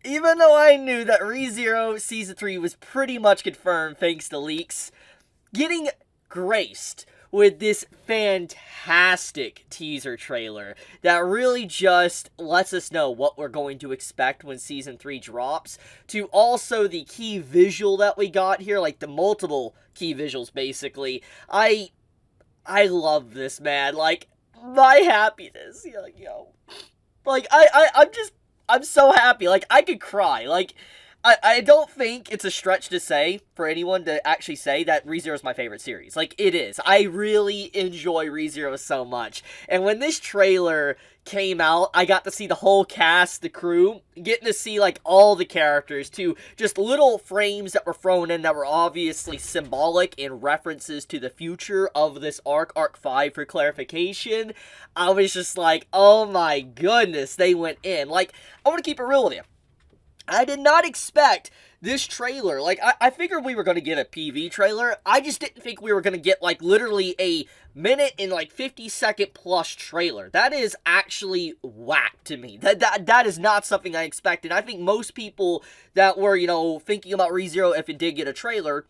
even though I knew that ReZero Season 3 was pretty much confirmed thanks to leaks, getting graced with this fantastic teaser trailer that really just lets us know what we're going to expect when Season 3 drops, to also the key visual that we got here, like the multiple key visuals basically. I love this, man. Like, my happiness, like, I'm so happy. Like, I could cry. Like, I don't think it's a stretch to say, for anyone to actually say, that ReZero is my favorite series. Like, it is. I really enjoy ReZero so much. And when this trailer came out, I got to see the whole cast, the crew, getting to see, like, all the characters, too. Just little frames that were thrown in that were obviously symbolic and references to the future of this arc, Arc 5 for clarification. I was just like, oh my goodness, they went in. Like, I want to keep it real with you. I did not expect this trailer. Like, I figured we were going to get a PV trailer. I just didn't think we were going to get, like, literally a minute and, like, 50-second plus trailer. That is actually whack to me. That is not something I expected. I think most people that were, thinking about ReZero, if it did get a trailer,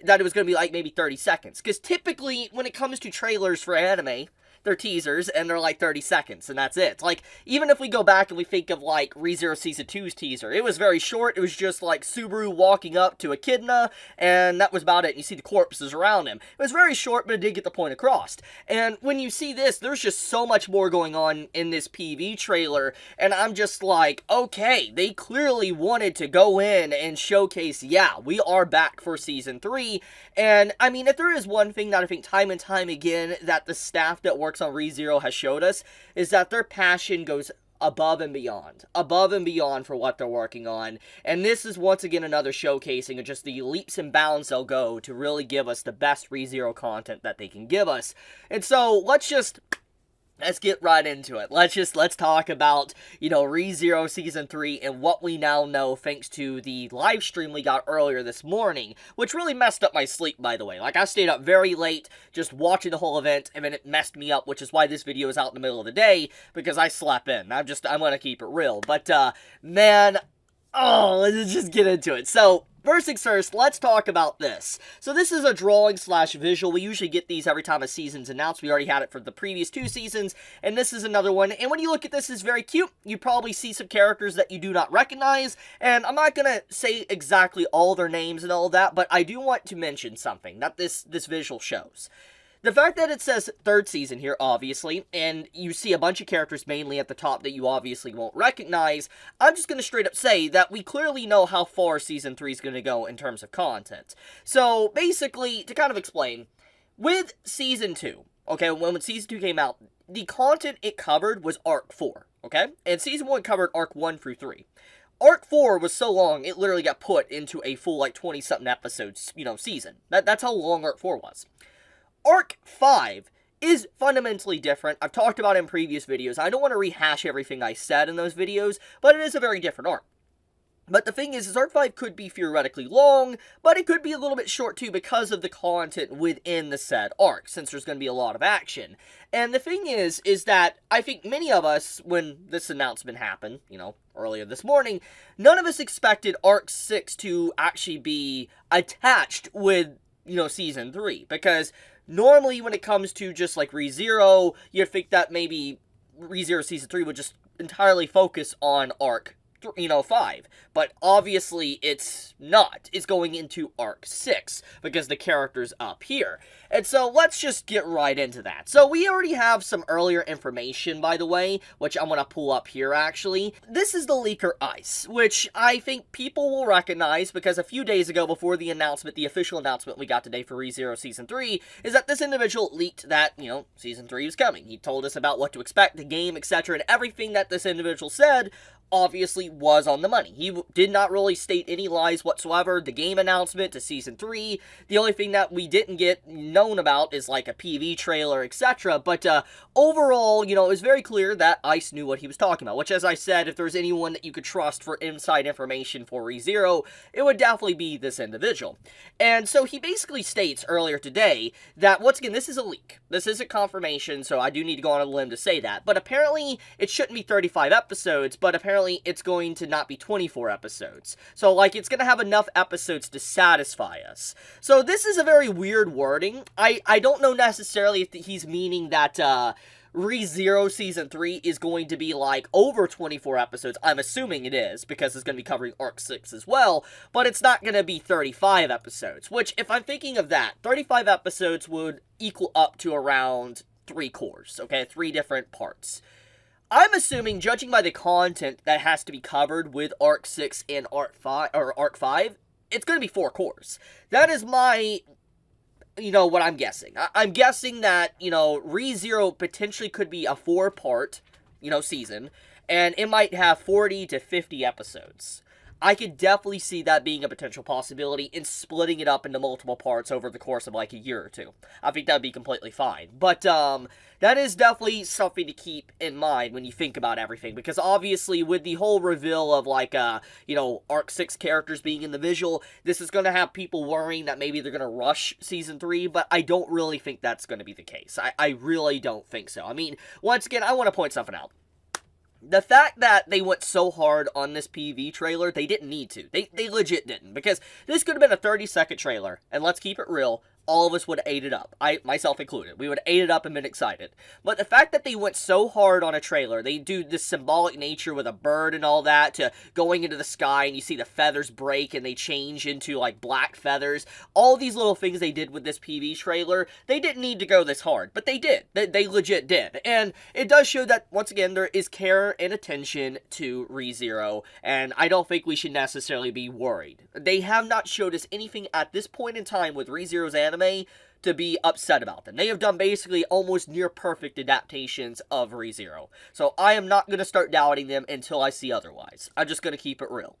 that it was going to be, like, maybe 30 seconds. Because typically, when it comes to trailers for anime, they're teasers, and they're like 30 seconds, and that's it. Like, even if we go back and we think of, like, ReZero Season 2's teaser, it was very short. It was just, like, Subaru walking up to Echidna, and that was about it. You see the corpses around him. It was very short, but it did get the point across. And when you see this, there's just so much more going on in this PV trailer, and I'm just like, okay, they clearly wanted to go in and showcase, yeah, we are back for Season 3, and, I mean, if there is one thing that I think time and time again that the staff that works on ReZero has showed us, is that their passion goes above and beyond for what they're working on, and this is once again another showcasing of just the leaps and bounds they'll go to really give us the best ReZero content that they can give us. And so, let's get right into it. Let's talk about, ReZero Season 3 and what we now know thanks to the live stream we got earlier this morning, which really messed up my sleep, by the way. Like, I stayed up very late just watching the whole event, and then it messed me up, which is why this video is out in the middle of the day, because I slept in. I'm gonna keep it real. But, man, let's just get into it. So, first things first, let's talk about this. So this is a drawing/visual. We usually get these every time a season's announced. We already had it for the previous 2 seasons, and this is another one. And when you look at this, it's very cute. You probably see some characters that you do not recognize, and I'm not gonna say exactly all their names and all that, but I do want to mention something that this visual shows. The fact that it says 3rd season here, obviously, and you see a bunch of characters mainly at the top that you obviously won't recognize, I'm just going to straight up say that we clearly know how far Season 3 is going to go in terms of content. So, basically, to kind of explain, with Season 2, okay, when Season 2 came out, the content it covered was Arc 4, okay? And Season 1 covered Arc 1 through 3. Arc 4 was so long, it literally got put into a full, 20-something episodes, season. That's how long Arc 4 was. Arc 5 is fundamentally different. I've talked about it in previous videos. I don't want to rehash everything I said in those videos, but it is a very different arc. But the thing is Arc 5 could be theoretically long, but it could be a little bit short too because of the content within the said arc, since there's going to be a lot of action. And the thing is that I think many of us, when this announcement happened, earlier this morning, none of us expected Arc 6 to actually be attached with, Season 3, because normally, when it comes to just, ReZero, you'd think that maybe ReZero Season 3 would just entirely focus on Arc 5. But obviously, it's not. It's going into Arc 6, because the character's up here. And so, let's just get right into that. So, we already have some earlier information, by the way, which I'm going to pull up here, actually. This is the leaker Ice, which I think people will recognize, because a few days ago, before the announcement, the official announcement we got today for ReZero Season 3, is that this individual leaked that, Season 3 is coming. He told us about what to expect, the game, etc., and everything that this individual said obviously was on the money. He did not really state any lies whatsoever. The game announcement to Season 3, the only thing that we didn't get known about is a PV trailer, etc. But overall, it was very clear that Ice knew what he was talking about, which, as I said, if there's anyone that you could trust for inside information for ReZero, it would definitely be this individual. And so he basically states earlier today that, once again, this is a leak. This isn't confirmation, so I do need to go on a limb to say that. But apparently, it shouldn't be 35 episodes, but apparently apparently it's going to not be 24 episodes. So, like, it's going to have enough episodes to satisfy us. So, this is a very weird wording. I don't know necessarily if he's meaning that, ReZero Season 3 is going to be, like, over 24 episodes. I'm assuming it is, because it's going to be covering Arc 6 as well, but it's not going to be 35 episodes, which, if I'm thinking of that, 35 episodes would equal up to around 3 cores, okay? 3 different parts. I'm assuming, judging by the content that has to be covered with Arc 6 and Arc 5, it's going to be 4 cores. That is my, what I'm guessing. I'm guessing that, ReZero potentially could be a 4-part, season, and it might have 40 to 50 episodes. I could definitely see that being a potential possibility in splitting it up into multiple parts over the course of like a year or 2. I think that would be completely fine. But that is definitely something to keep in mind when you think about everything, because obviously with the whole reveal of like Arc 6 characters being in the visual, this is going to have people worrying that maybe they're going to rush Season 3, but I don't really think that's going to be the case. I really don't think so. I mean, once again, I want to point something out. The fact that they went so hard on this PV trailer, they didn't need to. They legit didn't, because this could have been a 30-second trailer, and let's keep it real, all of us would have ate it up. Myself included. We would have ate it up and been excited. But the fact that they went so hard on a trailer, they do this symbolic nature with a bird and all that, to going into the sky, and you see the feathers break, and they change into, like, black feathers. All these little things they did with this PV trailer, they didn't need to go this hard, but they did. They legit did. And it does show that, once again, there is care and attention to ReZero, and I don't think we should necessarily be worried. They have not showed us anything at this point in time with ReZero's anime to be upset about them. They have done basically almost near perfect adaptations of ReZero. So I am not going to start doubting them until I see otherwise. I'm just going to keep it real.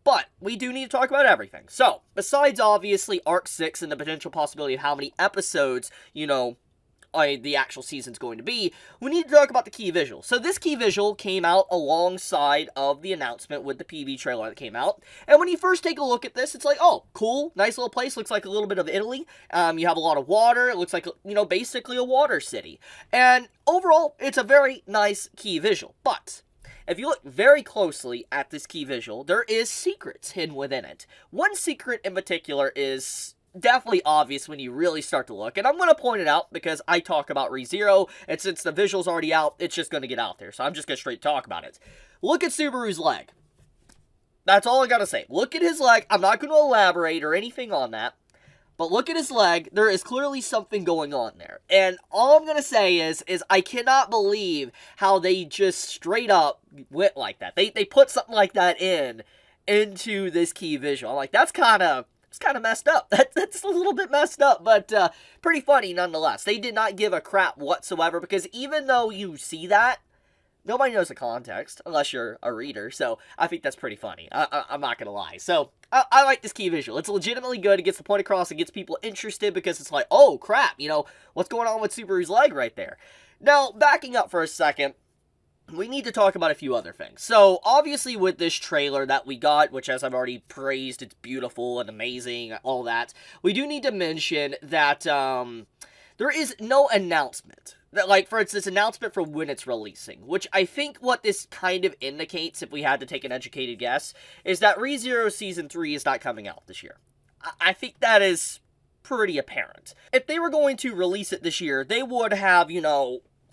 But we do need to talk about everything. So, besides obviously Arc 6 and the potential possibility of how many episodes, the actual season's going to be, we need to talk about the key visual. So this key visual came out alongside of the announcement with the PV trailer that came out. And when you first take a look at this, it's like, oh, cool, nice little place, looks like a little bit of Italy. You have a lot of water, it looks like, basically a water city. And overall, it's a very nice key visual. But if you look very closely at this key visual, there is secrets hidden within it. One secret in particular is definitely obvious when you really start to look, and I'm going to point it out because I talk about ReZero, and since the visual's already out, it's just going to get out there, so I'm just going to straight talk about it. Look at Subaru's leg. That's all I got to say. Look at his leg. I'm not going to elaborate or anything on that, but look at his leg. There is clearly something going on there, and all I'm going to say is I cannot believe how they just straight up went like that. They put something like that into this key visual. I'm like, that's kind of messed up. That's a little bit messed up, but pretty funny nonetheless. They did not give a crap whatsoever, because even though you see that, nobody knows the context, unless you're a reader, so I think that's pretty funny. I'm not gonna lie. So, I like this key visual. It's legitimately good. It gets the point across. It gets people interested, because it's like, oh, crap, what's going on with Subaru's leg right there? Now, backing up for a second, we need to talk about a few other things. So, obviously with this trailer that we got, which as I've already praised, it's beautiful and amazing, all that, we do need to mention that there is no announcement. That, like, for instance, announcement for when it's releasing, which I think what this kind of indicates, if we had to take an educated guess, is that ReZero Season 3 is not coming out this year. I think that is pretty apparent. If they were going to release it this year, they would have,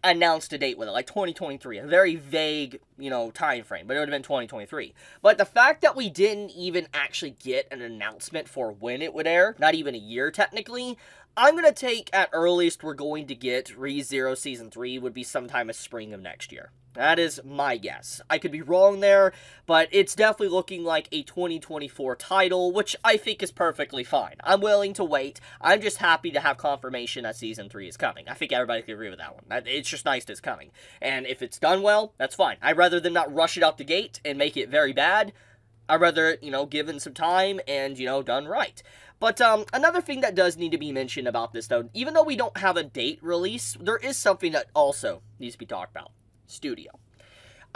announced a date with it, like 2023, a very vague, time frame, but it would have been 2023. But the fact that we didn't even actually get an announcement for when it would air, not even a year technically, I'm going to take at earliest we're going to get ReZero Season 3 would be sometime in spring of next year. That is my guess. I could be wrong there, but it's definitely looking like a 2024 title, which I think is perfectly fine. I'm willing to wait. I'm just happy to have confirmation that Season 3 is coming. I think everybody can agree with that one. It's just nice that it's coming. And if it's done well, that's fine. I'd rather than not rush it out the gate and make it very bad. I'd rather, given some time and, done right. But another thing that does need to be mentioned about this, though, even though we don't have a date release, there is something that also needs to be talked about. Studio.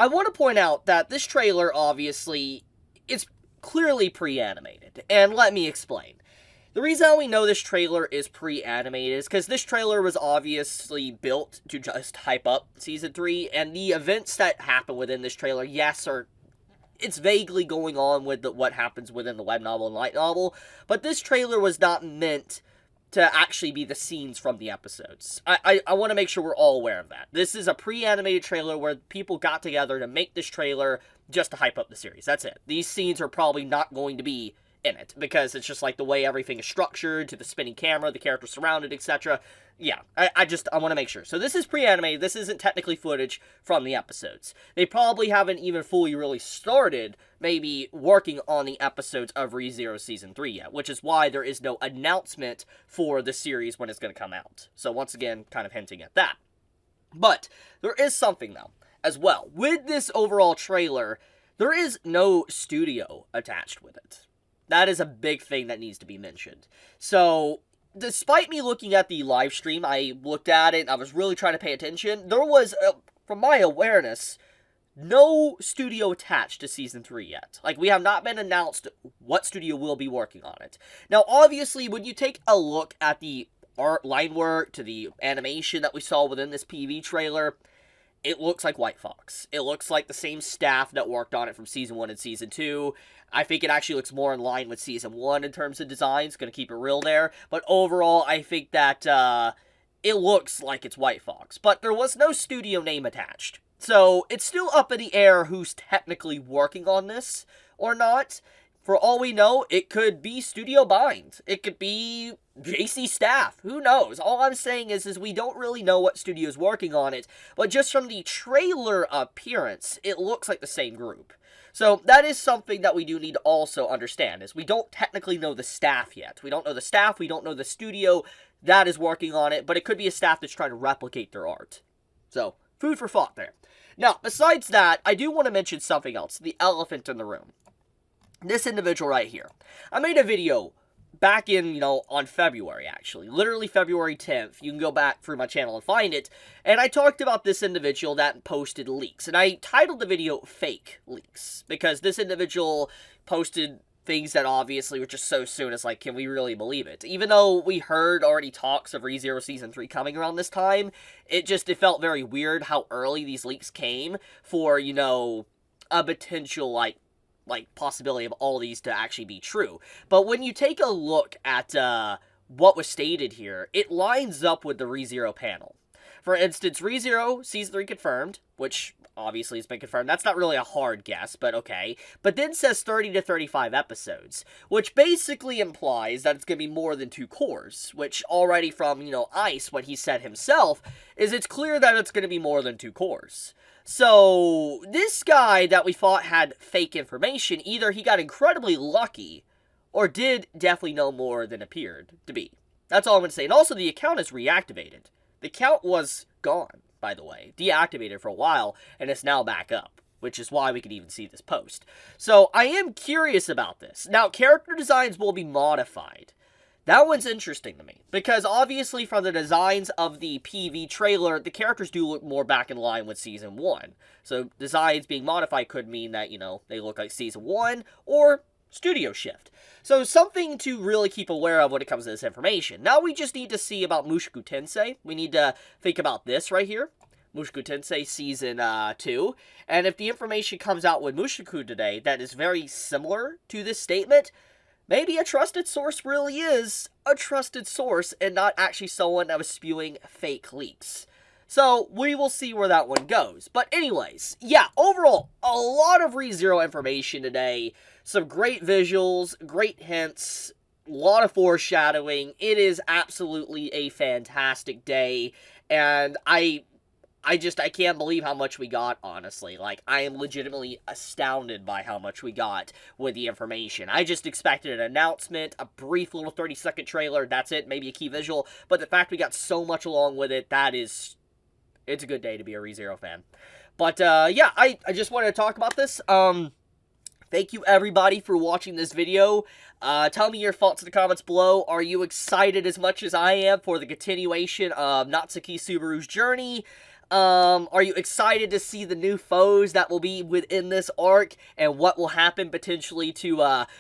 I want to point out that this trailer, obviously, it's clearly pre-animated, and let me explain. The reason we know this trailer is pre-animated is because this trailer was obviously built to just hype up Season 3, and the events that happen within this trailer, yes, are it's vaguely going on with what happens within the web novel and light novel, but this trailer was not meant to actually be the scenes from the episodes. I want to make sure we're all aware of that. This is a pre-animated trailer where people got together to make this trailer just to hype up the series. That's it. These scenes are probably not going to be in it, because it's just like the way everything is structured, to the spinning camera, the characters surrounded, etc. Yeah, I want to make sure. So this is pre-animated. This isn't technically footage from the episodes. They probably haven't even fully really started maybe working on the episodes of ReZero Season 3 yet, which is why there is no announcement for the series when it's going to come out. So once again, kind of hinting at that. But there is something, though, as well. With this overall trailer, there is no studio attached with it. That is a big thing that needs to be mentioned. So, despite me looking at the live stream, I looked at it, and I was really trying to pay attention. There was, from my awareness, no studio attached to Season 3 yet. Like, we have not been announced what studio will be working on it. Now, obviously, when you take a look at the art line work to the animation that we saw within this PV trailer, it looks like White Fox. It looks like the same staff that worked on it from Season 1 and Season 2. I think it actually looks more in line with Season 1 in terms of design. It's going to keep it real there. But overall, I think that it looks like it's White Fox. But there was no studio name attached. So it's still up in the air who's technically working on this or not. For all we know, it could be Studio Bind. It could be JC Staff. Who knows? All I'm saying is we don't really know what studio's working on it. But just from the trailer appearance, it looks like the same group. So that is something that we do need to also understand, is we don't technically know the staff yet. We don't know the staff, we don't know the studio that is working on it, but it could be a staff that's trying to replicate their art. So, food for thought there. Now, besides that, I do want to mention something else, the elephant in the room. This individual right here. I made a video back in, on February, actually. Literally February 10th. You can go back through my channel and find it. And I talked about this individual that posted leaks. And I titled the video Fake Leaks, because this individual posted things that obviously were just so soon. It's like, can we really believe it? Even though we heard already talks of ReZero Season 3 coming around this time, it felt very weird how early these leaks came for, a potential, possibility of all these to actually be true. But when you take a look at what was stated here, it lines up with the ReZero panel. For instance, ReZero Season 3 confirmed, which obviously has been confirmed. That's not really a hard guess, but okay. But then says 30 to 35 episodes, which basically implies that it's going to be more than 2 cores, which already from, Ice, what he said himself, is it's clear that it's going to be more than 2 cores. So, this guy that we thought had fake information, either he got incredibly lucky, or did definitely know more than appeared to be. That's all I'm going to say. And also, the account is reactivated. The account was gone, by the way. Deactivated for a while, and it's now back up, which is why we could even see this post. So, I am curious about this. Now, character designs will be modified. That one's interesting to me, because obviously from the designs of the PV trailer, the characters do look more back in line with Season 1. So designs being modified could mean that, they look like Season 1, or studio shift. So something to really keep aware of when it comes to this information. Now we just need to see about Mushoku Tensei. We need to think about this right here. Mushoku Tensei Season 2. And if the information comes out with Mushoku today that is very similar to this statement, maybe a trusted source really is a trusted source and not actually someone that was spewing fake leaks. So, we will see where that one goes. But anyways, yeah, overall, a lot of ReZero information today. Some great visuals, great hints, a lot of foreshadowing. It is absolutely a fantastic day, and I can't believe how much we got, honestly. I am legitimately astounded by how much we got with the information. I just expected an announcement, a brief little 30-second trailer, that's it, maybe a key visual, but the fact we got so much along with it, it's a good day to be a ReZero fan. But, yeah, I just wanted to talk about this. Thank you, everybody, for watching this video. Tell me your thoughts in the comments below. Are you excited as much as I am for the continuation of Natsuki Subaru's journey? Are you excited to see the new foes that will be within this arc and what will happen potentially to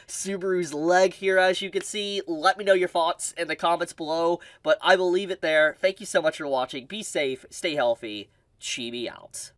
Subaru's leg here, as you can see? Let me know your thoughts in the comments below, but I will leave it there. Thank you so much for watching. Be safe, stay healthy, Chibi out.